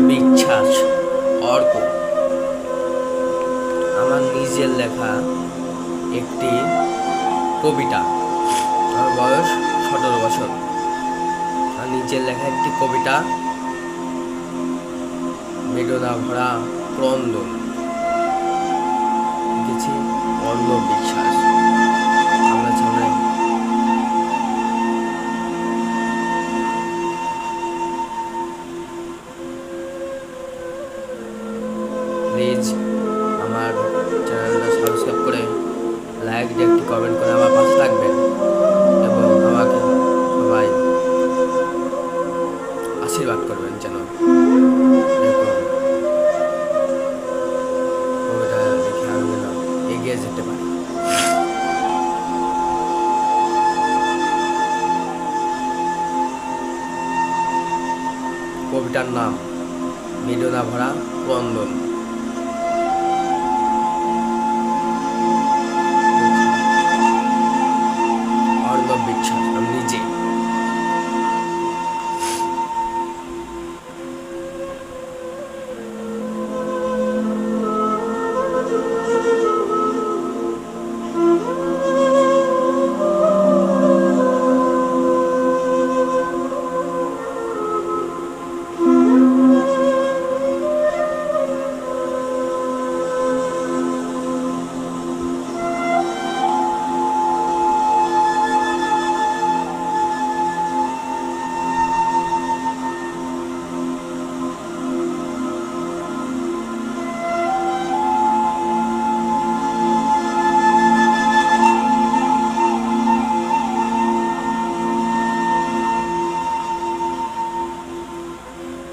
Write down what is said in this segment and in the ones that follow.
বিশ্বাস অর্ক আমার নিজের লেখা একটি কবিতা। আমার বয়স 17 বছর। আমার নিজের লেখা একটি কবিতা, বেদনা ভরা ক্রন্দন, লিখেছি অর্ণব বিশ্বাস। আমরা সামনে প্লিজ আমার চ্যানেলটা সাবস্ক্রাইব করে লাইক দিয়ে একটি কমেন্ট করে আমার পাশে থাকবেন এবং আমাকে সবাই আশীর্বাদ করবেন যেন এরকম কবিতা লিখে আমি যেন এগিয়ে যেতে পারি। কবিতার নাম বেদনা ভরা ক্রন্দন। অর্ণব বিশ্বাস আমি নিজে।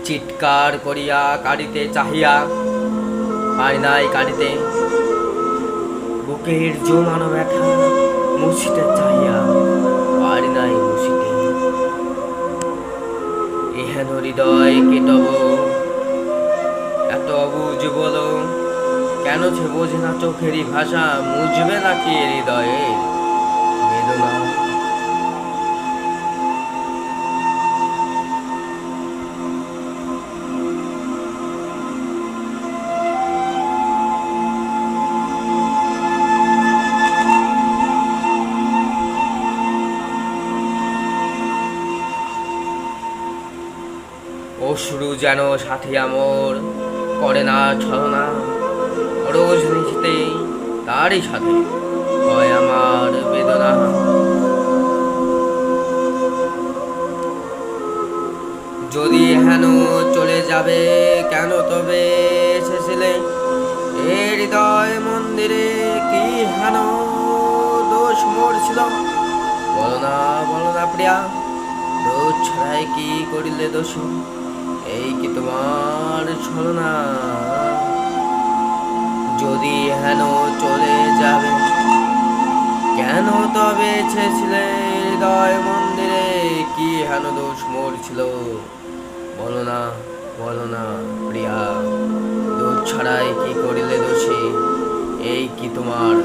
চিৎকার করিয়া কাঁদিতে চাহিয়া পাই নাই কাঁদিতে, বুকের জমানো ব্যথা মুছিতে চাহিয়া পারি নাই মুছিতে। এহেন হৃদয় কে তব এত অবুঝ বলো, কেন সে বোঝে না চোখেরই ভাষা, মুছবে নাকি হৃদয়ে বেদনা। অশ্রু যেন সাথী আমর করে না ছলনা, রোজ নিশিতে তারই সাথে হয় আমার বেদনা। যদি হেন চলে যাবে কেন তবে এসেছিলে এ হৃদয় মন্দিরে, কি হেন দোষ মোর ছিল বলো না প্রিয়া, দোষ ছাড়াই কি করিলে দোষ, এই কি তোমার ছলনা। যদি হেন চলে যাবে কেন তবে এসেছিলে হৃদয় মন্দিরে, কি হেন দোষ মোর ছিল বলো না প্রিয়া, দোষ ছাড়াই কি করিলে দোষী, এই কি তোমার